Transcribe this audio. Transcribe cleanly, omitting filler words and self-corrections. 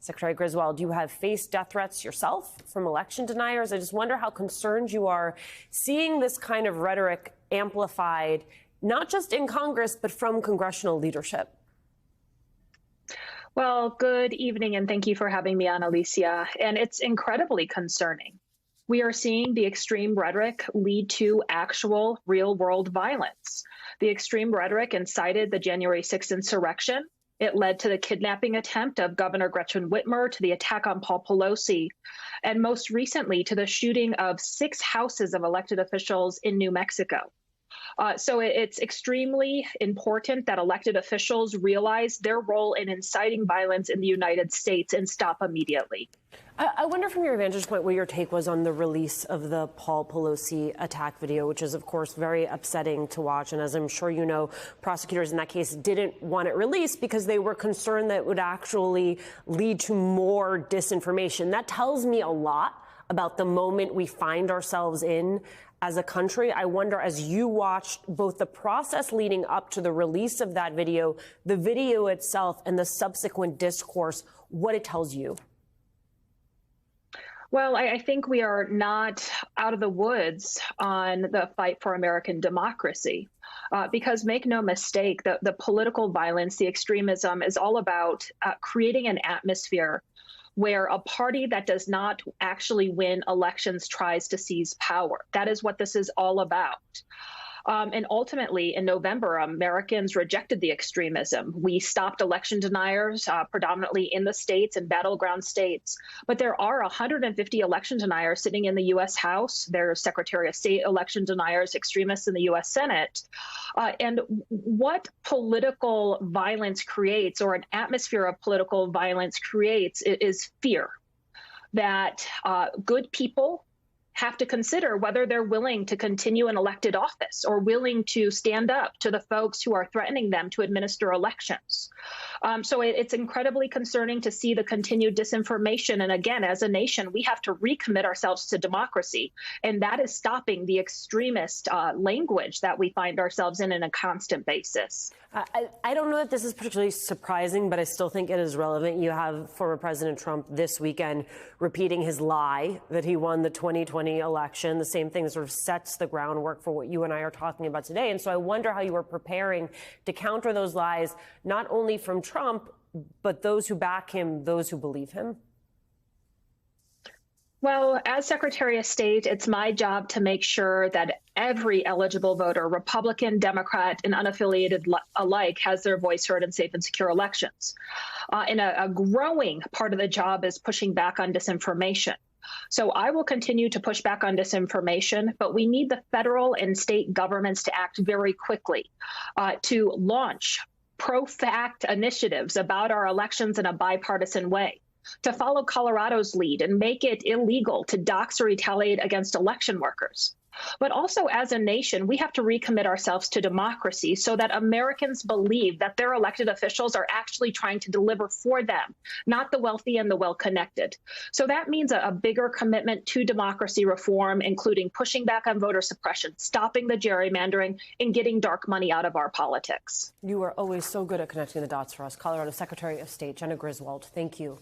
Secretary Griswold, you have faced death threats yourself from election deniers. I just wonder how concerned you are seeing this kind of rhetoric amplified, not just in Congress, but from congressional leadership. Well, good evening, and thank you for having me on, Alicia. And it's incredibly concerning. We are seeing the extreme rhetoric lead to actual real-world violence. The extreme rhetoric incited the January 6th insurrection. It led to the kidnapping attempt of Governor Gretchen Whitmer, to the attack on Paul Pelosi, and most recently to the shooting of 6 houses of elected officials in New Mexico. So it's extremely important that elected officials realize their role in inciting violence in the United States and stop immediately. I wonder from your vantage point what your take was on the release of the Paul Pelosi attack video, which is, of course, very upsetting to watch. And as I'm sure you know, prosecutors in that case didn't want it released because they were concerned that it would actually lead to more disinformation. That tells me a lot about the moment we find ourselves in as a country. I wonder, as you watched both the process leading up to the release of that video, the video itself, and the subsequent discourse, what it tells you. Well, I think we are not out of the woods on the fight for American democracy, because make no mistake, the political violence, the extremism is all about creating an atmosphere where a party that does not actually win elections tries to seize power. That is what this is all about. And ultimately, in November, Americans rejected the extremism. We stopped election deniers, predominantly in the states and battleground states. But there are 150 election deniers sitting in the U.S. House. There are Secretary of State election deniers, extremists in the U.S. Senate. And what political violence creates, or an atmosphere of political violence creates, is fear that good people have to consider whether they're willing to continue in elected office or willing to stand up to the folks who are threatening them to administer elections. So it's incredibly concerning to see the continued disinformation. And again, as a nation, we have to recommit ourselves to democracy. And that is stopping the extremist language that we find ourselves in a constant basis. I don't know that this is particularly surprising, but I still think it is relevant. You have former President Trump this weekend repeating his lie that he won the 2020 election. The same thing that sort of sets the groundwork for what you and I are talking about today. And so I wonder how you are preparing to counter those lies, not only from Trump, but those who back him, those who believe him. Well, as Secretary of State, it's my job to make sure that every eligible voter, Republican, Democrat, and unaffiliated alike, has their voice heard in safe and secure elections. And a growing part of the job is pushing back on disinformation. So I will continue to push back on disinformation, but we need the federal and state governments to act very quickly to launch pro-fact initiatives about our elections in a bipartisan way, to follow Colorado's lead and make it illegal to dox or retaliate against election workers. But also, as a nation, we have to recommit ourselves to democracy so that Americans believe that their elected officials are actually trying to deliver for them, not the wealthy and the well-connected. So that means a bigger commitment to democracy reform, including pushing back on voter suppression, stopping the gerrymandering, and getting dark money out of our politics. You are always so good at connecting the dots for us. Colorado Secretary of State Jena Griswold, thank you.